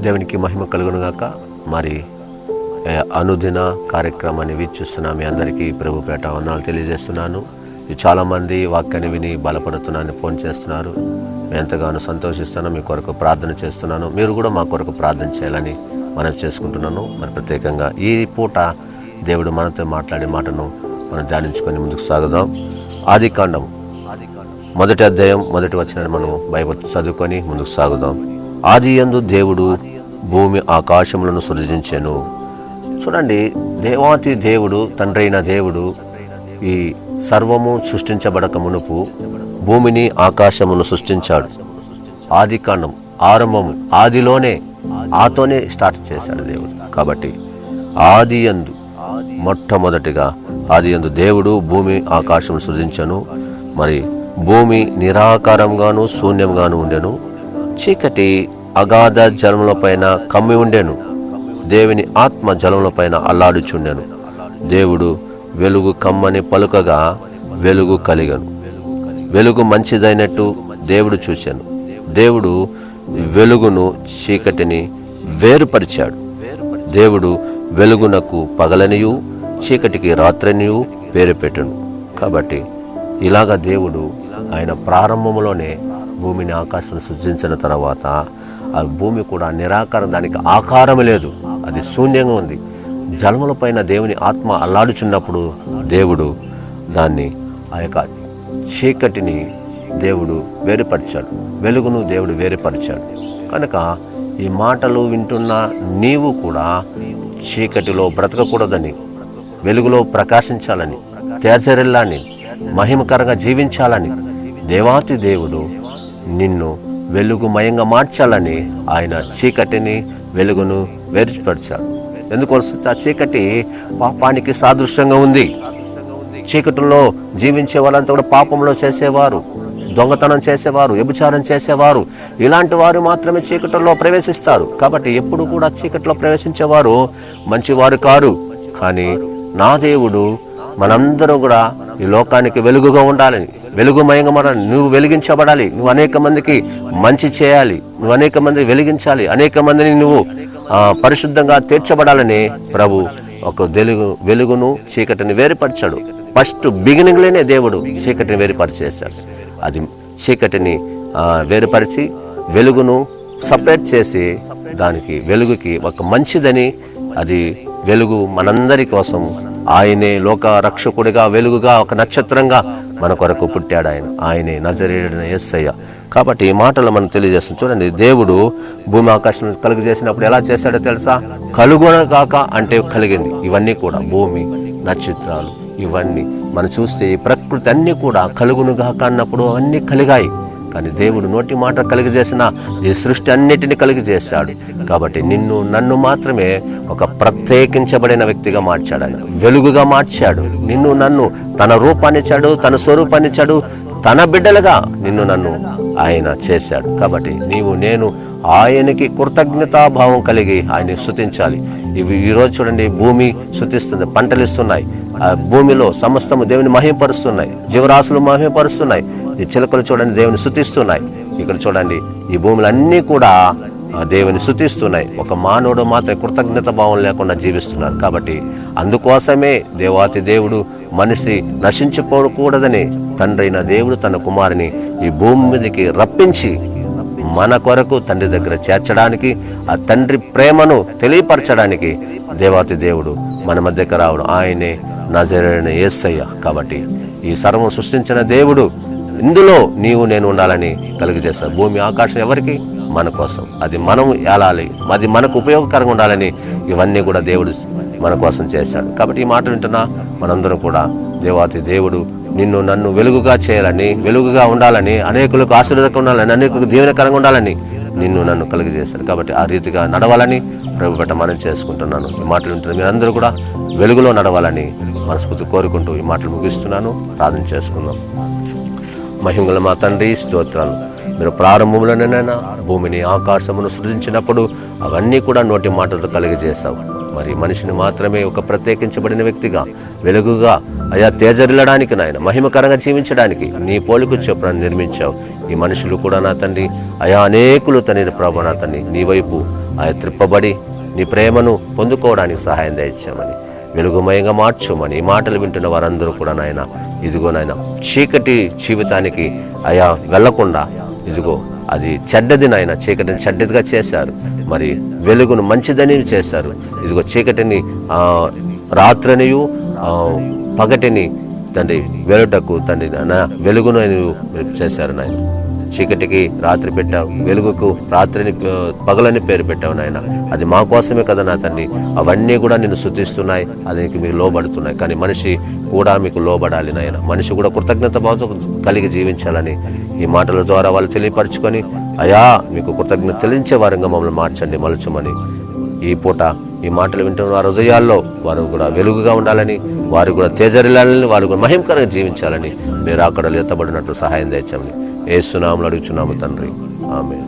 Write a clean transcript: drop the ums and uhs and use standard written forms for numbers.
దేవునికి మహిమ కలుగునుగాక. మరి అనుదిన కార్యక్రమాన్ని వీక్షిస్తున్న మీ అందరికీ ప్రభుపేట వందనాలు తెలియజేస్తున్నాను. చాలామంది వాక్యాన్ని విని బలపడుతున్నారని ఫోన్ చేస్తున్నారు. మేము ఎంతగానో సంతోషిస్తున్నాను. మీ కొరకు ప్రార్థన చేస్తున్నాను. మీరు కూడా మా కొరకు ప్రార్థన చేయాలని మనం చేసుకుంటున్నాను. మరి ప్రత్యేకంగా ఈ పూట దేవుడు మనతో మాట్లాడే మాటను మనం ధ్యానించుకొని ముందుకు సాగుదాం. ఆదికాండం 1వ అధ్యాయం 1వ వచనాన్ని మనం బైబిల్ చదువుకొని ముందుకు సాగుదాం. ఆదియందు దేవుడు భూమి ఆకాశములను సృజించెను. చూడండి, దేవాతి దేవుడు, తండ్రి అయిన దేవుడు ఈ సర్వము సృష్టించబడక మునుపు భూమిని ఆకాశమును సృష్టించాడు. ఆదికాండం ఆరంభము ఆదిలోనే ఆతోనే స్టార్ట్ చేశాడు దేవుడు. కాబట్టి ఆదియందు మొట్టమొదటిగా ఆదియందు దేవుడు భూమి ఆకాశం సృజించెను. మరి భూమి నిరాకారంగాను శూన్యంగాను ఉండెను. చీకటి అగాధ జలములపైన కమ్మి ఉండెను. దేవుని ఆత్మ జలములపైన అల్లాడుచుండెను. దేవుడు వెలుగు కమ్మని పలుకగా వెలుగు కలిగను. వెలుగు మంచిదైనట్టు దేవుడు చూశాను. దేవుడు వెలుగును చీకటిని వేరుపరిచాడు. దేవుడు వెలుగునకు పగలనియు చీకటికి రాత్రనియు పేరు పెట్టను. కాబట్టి ఇలాగ దేవుడు ఆయన ప్రారంభంలోనే భూమిని ఆకాశం సృజించిన తర్వాత ఆ భూమి కూడా నిరాకారం, దానికి ఆకారం లేదు, అది శూన్యంగా ఉంది. జలములపైన దేవుని ఆత్మ అల్లాడుచున్నప్పుడు దేవుడు దాన్ని ఆ యొక్క చీకటిని దేవుడు వేరుపరిచాడు, వెలుగును దేవుడు వేరుపరిచాడు. కనుక ఈ మాటలు వింటున్న నీవు కూడా చీకటిలో బ్రతకకూడదని, వెలుగులో ప్రకాశించాలని, తేజరిల్లాని, మహిమకరంగా జీవించాలని దేవాతి దేవుడు నిన్ను వెలుగుమయంగా మార్చాలని ఆయన చీకటిని వెలుగును వేరుపరిచాడు. ఎందుకోసం ఆ చీకటి పాపానికి సాదృశ్యంగా ఉంది. చీకటిలో జీవించే వాళ్ళంతా కూడా పాపంలో చేసేవారు, దొంగతనం చేసేవారు, వ్యభిచారం చేసేవారు, ఇలాంటి వారు మాత్రమే చీకటిలో ప్రవేశిస్తారు. కాబట్టి ఎప్పుడు కూడా చీకటిలో ప్రవేశించేవారు మంచివారు కారు. కానీ నా దేవుడు మనందరం కూడా ఈ లోకానికి వెలుగుగా ఉండాలని, వెలుగుమయంగా మారాలి. నువ్వు వెలిగించబడాలి, నువ్వు అనేక మందికి మంచి చేయాలి, నువ్వు అనేక మందిని వెలిగించాలి, అనేక మందిని నువ్వు పరిశుద్ధంగా తీర్చబడాలని ప్రభు ఒక వెలుగును చీకటిని వేరుపరిచాడు. ఫస్ట్ బిగినింగ్లోనే దేవుడు చీకటిని వేరుపరిచేశాడు. అది చీకటిని వేరుపరిచి వెలుగును సపరేట్ చేసి దానికి వెలుగుకి ఒక మంచిదని, అది వెలుగు మనందరి కోసం ఆయనే లోక రక్షకుడిగా, వెలుగుగా, ఒక నక్షత్రంగా మన కొరకు పుట్టాడు. ఆయనే నజరేయుడైన యేసయ్య. కాబట్టి ఈ మాటలు మనం తెలియజేస్తాం. చూడండి, దేవుడు భూమి ఆకాశం కలుగజేసినప్పుడు ఎలా చేశాడో తెలుసా? కలుగునగాక అంటే కలిగింది. ఇవన్నీ కూడా భూమి, నక్షత్రాలు, ఇవన్నీ మనం చూస్తే ఈ ప్రకృతి అన్నీ కూడా కలుగునుగాక అన్నప్పుడు అవన్నీ కలిగాయి. కానీ దేవుడు నోటి మాట కలిగజేసిన ఈ సృష్టి అన్నిటిని కలిగజేశాడు. కాబట్టి నిన్ను నన్ను మాత్రమే ఒక ప్రత్యేకించబడిన వ్యక్తిగా మార్చాడు. ఆయన వెలుగుగా మార్చాడు. నిన్ను నన్ను తన రూపాన్ని ఇచ్చాడు, తన స్వరూపాన్ని ఇచ్చాడు, తన బిడ్డలుగా నిన్ను నన్ను ఆయన చేశాడు. కాబట్టి నీవు నేను ఆయనకి కృతజ్ఞతాభావం కలిగి ఆయన స్తుతించాలి. ఇవి ఈరోజు చూడండి, భూమి స్తుతిస్తుంది, పంటలు ఇస్తున్నాయి, ఆ భూమిలో సమస్తము దేవుని మహిమపరుస్తున్నాయి, జీవరాశులు మహిమపరుస్తున్నాయి. ఈ చిలకలు చూడండి దేవుని స్తుతిస్తున్నాయి. ఇక్కడ చూడండి ఈ భూములన్నీ కూడా దేవుని స్తుతిస్తున్నాయి. ఒక మానవుడు మాత్రం కృతజ్ఞత భావం లేకుండా జీవిస్తున్నారు. కాబట్టి అందుకోసమే దేవాతి దేవుడు మనిషి నశించిపోకూడదని తండ్రి అయిన దేవుడు తన కుమారుని ఈ భూమి మీదకి రప్పించి మన కొరకు తండ్రి దగ్గర చేర్చడానికి, ఆ తండ్రి ప్రేమను తెలియపరచడానికి దేవాతి దేవుడు మన మధ్యకి రావడం, ఆయనే నజరేయుడైన యేసయ్య. కాబట్టి ఈ సర్వం సృష్టించిన దేవుడు ఇందులో నీవు నేను ఉండాలని కలిగజేస్తాడు. భూమి ఆకాశం ఎవరికి? మన కోసం. అది మనం ఏలాలి, అది మనకు ఉపయోగకరంగా ఉండాలని ఇవన్నీ కూడా దేవుడు మన కోసం చేశాడు. కాబట్టి ఈ మాట వింటున్నా మనందరం కూడా దేవాతి దేవుడు నిన్ను నన్ను వెలుగుగా చేయాలని, వెలుగుగా ఉండాలని, అనేకులకు ఆశీర్వాదకరంగా ఉండాలని, అనేకులకు దీవెనకరంగా ఉండాలని నిన్ను నన్ను కలిగజేశాడు. కాబట్టి ఆ రీతిగా నడవాలని ప్రభు పెట్ట మనం చేసుకుంటున్నాను. ఈ మాటలు వింటున్న మీరందరూ కూడా వెలుగులో నడవాలని మనస్ఫూర్తి కోరుకుంటూ ఈ మాటలు ముగిస్తున్నాను. ప్రార్థన చేసుకుందాం. మహిమగల మా తండ్రి, స్తోత్రాలు. మీరు ప్రారంభంలోనైనా భూమిని ఆకాశమును సృజించినప్పుడు అవన్నీ కూడా నోటి మాటలతో కలిగజేశావు. మరి మనిషిని మాత్రమే ఒక ప్రత్యేకించబడిన వ్యక్తిగా, వెలుగుగా అయా తేజరిల్లడానికి నాయన, మహిమకరంగా జీవించడానికి నీ పోలిక చొప్పున నిర్మించావు. ఈ మనుషులు కూడా నా తండ్రి అయా అనేకులు తండ్రి ప్రభు నా తండ్రి నీ వైపు ఆయా త్రిప్పబడి నీ ప్రేమను పొందుకోవడానికి సహాయం దయచేయమని, వెలుగుమయంగా మార్చుమని ఈ మాటలు వింటున్న వారందరూ కూడా నాయన ఇదిగో నాయన చీకటి జీవితానికి అయా వెళ్లకుండా, ఇదిగో అది చెడ్డది నాయన, చీకటిని చెడ్డదిగా చేశారు, మరి వెలుగును మంచిదని చేశారు. ఇదిగో చీకటిని రాత్రినియు పగటిని తండ్రి వెలుటకు తండ్రి వెలుగును చేశారు నాయన. చీకటికి రాత్రి పెట్టావు, వెలుగుకు రాత్రిని పగలని పేరు పెట్టావు నాయన. అది మా కోసమే కదా నా తండ్రి. అవన్నీ కూడా నిన్ను స్తుతిస్తున్నాయి, అది మీకు లోబడుతున్నాయి. కానీ మనిషి కూడా మీకు లోబడాలి నాయన. మనిషి కూడా కృతజ్ఞత భావంతో కలిగి జీవించాలని ఈ మాటల ద్వారా వాళ్ళు తెలియపరచుకొని అయా మీకు కృతజ్ఞత తెలించే వారంగా మమ్మల్ని మార్చండి, మలచమని ఈ పూట ఈ మాటలు వింటున్న వారి హృదయాల్లో వారు కూడా వెలుగుగా ఉండాలని, వారు కూడా తేజరిల్లాలని, వారు కూడా మహిమకరంగా జీవించాలని మీరు అక్కడ ఎత్తబడినట్లు సహాయం దయచేయమని యేసు నామములో అడుగుచున్నాము తండ్రి. ఆమేన్.